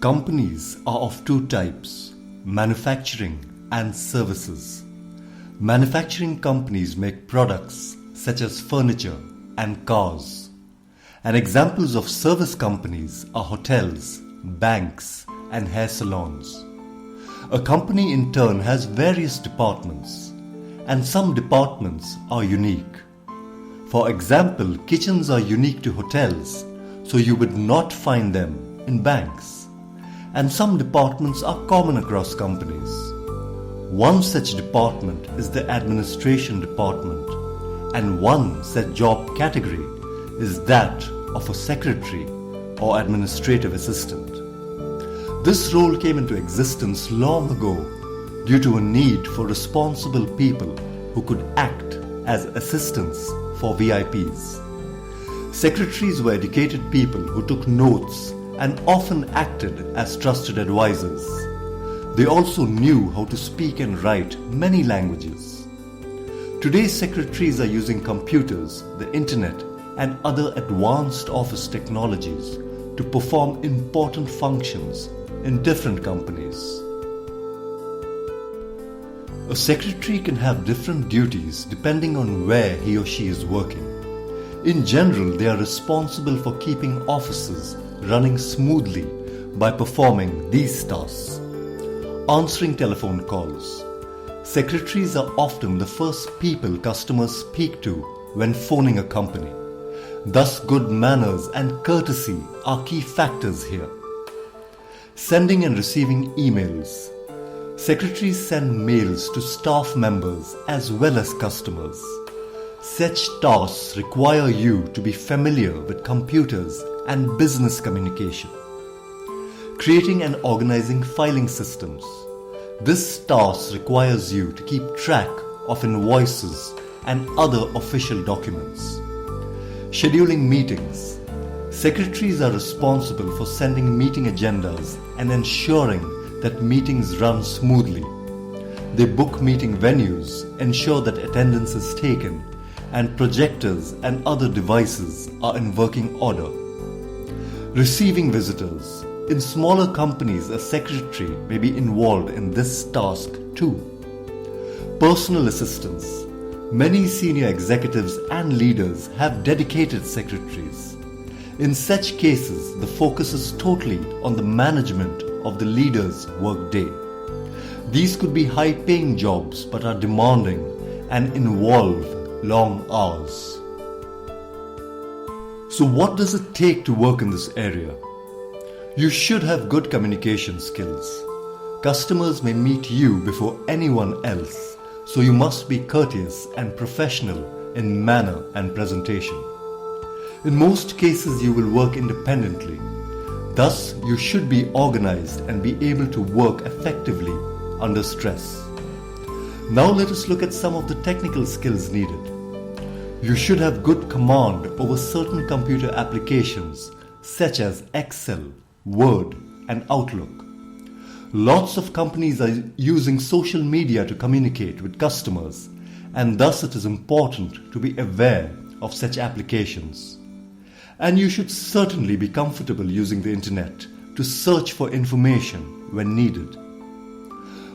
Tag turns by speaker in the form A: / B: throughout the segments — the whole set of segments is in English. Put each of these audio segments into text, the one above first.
A: Companies are of two types, manufacturing and services. Manufacturing companies make products such as furniture and cars. And examples of service companies are hotels, banks, and hair salons. A company in turn has various departments, and some departments are unique. For example, kitchens are unique to hotels, so you would not find them in banks. And some departments are common across companies. One such department is the administration department, and one such job category is that of a secretary or administrative assistant. This role came into existence long ago due to a need for responsible people who could act as assistants for VIPs. Secretaries were educated people who took notes and often acted as trusted advisors. They also knew how to speak and write many languages. Today's secretaries are using computers, the internet, and other advanced office technologies to perform important functions in different companies. A secretary can have different duties depending on where he or she is working. In general, they are responsible for keeping offices running smoothly by performing these tasks. Answering telephone calls. Secretaries are often the first people customers speak to when phoning a company. Thus, good manners and courtesy are key factors here. Sending and receiving emails. Secretaries send mails to staff members as well as customers. Such tasks require you to be familiar with computers and business communication. Creating and organizing filing systems. This task requires you to keep track of invoices and other official documents. Scheduling meetings. Secretaries are responsible for sending meeting agendas and ensuring that meetings run smoothly. They book meeting venues, ensure that attendance is taken, and projectors and other devices are in working order. Receiving visitors. In smaller companies, a secretary may be involved in this task too. Personal assistants. Many senior executives and leaders have dedicated secretaries. In such cases, the focus is totally on the management of the leader's workday. These could be high-paying jobs but are demanding and involve long hours. So what does it take to work in this area? You should have good communication skills. Customers may meet you before anyone else, so you must be courteous and professional in manner and presentation. In most cases, you will work independently. Thus, you should be organized and be able to work effectively under stress. Now let us look at some of the technical skills needed. You should have good command over certain computer applications such as Excel, Word, and Outlook. Lots of companies are using social media to communicate with customers, and thus it is important to be aware of such applications. And you should certainly be comfortable using the internet to search for information when needed.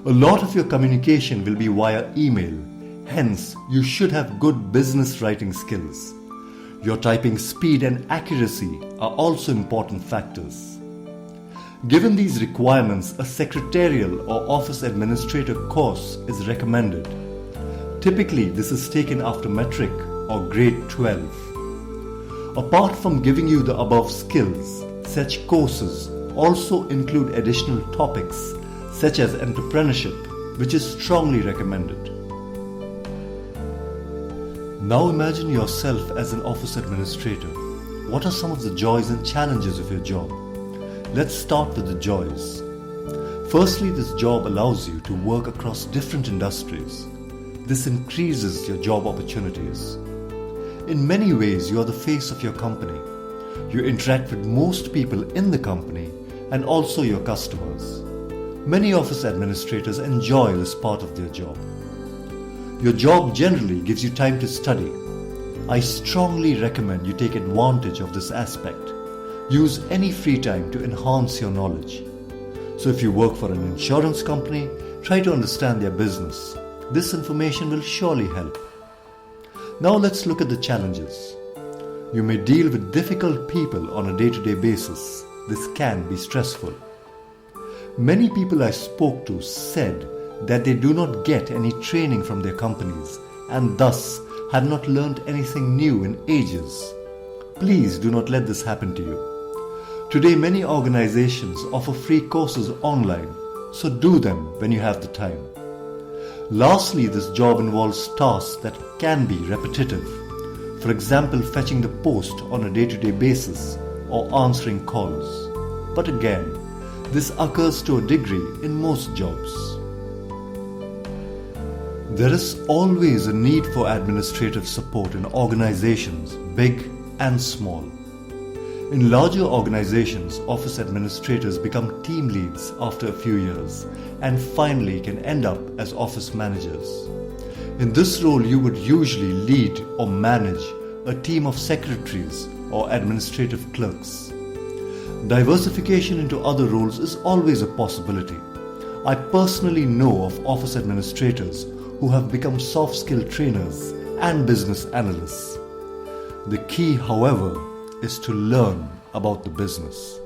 A: A lot of your communication will be via email, hence you should have good business writing skills. Your typing speed and accuracy are also important factors. Given these requirements, a secretarial or office administrator course is recommended. Typically, this is taken after metric or grade 12. Apart from giving you the above skills, such courses also include additional topics such as entrepreneurship, which is strongly recommended. Now imagine yourself as an office administrator. What are some of the joys and challenges of your job? Let's start with the joys. Firstly, this job allows you to work across different industries. This increases your job opportunities. In many ways, you are the face of your company. You interact with most people in the company and also your customers. Many office administrators enjoy this part of their job. Your job generally gives you time to study. I strongly recommend you take advantage of this aspect. Use any free time to enhance your knowledge. So if you work for an insurance company, try to understand their business. This information will surely help. Now let's look at the challenges. You may deal with difficult people on a day-to-day basis. This can be stressful. Many people I spoke to said that they do not get any training from their companies and thus have not learned anything new in ages. Please do not let this happen to you. Today many organizations offer free courses online, so do them when you have the time. Lastly, this job involves tasks that can be repetitive. For example, fetching the post on a day-to-day basis or answering calls. But again, this occurs to a degree in most jobs. There is always a need for administrative support in organizations, big and small. In larger organizations, office administrators become team leads after a few years and finally can end up as office managers. In this role, you would usually lead or manage a team of secretaries or administrative clerks. Diversification into other roles is always a possibility. I personally know of office administrators who have become soft skill trainers and business analysts. The key, however, is to learn about the business.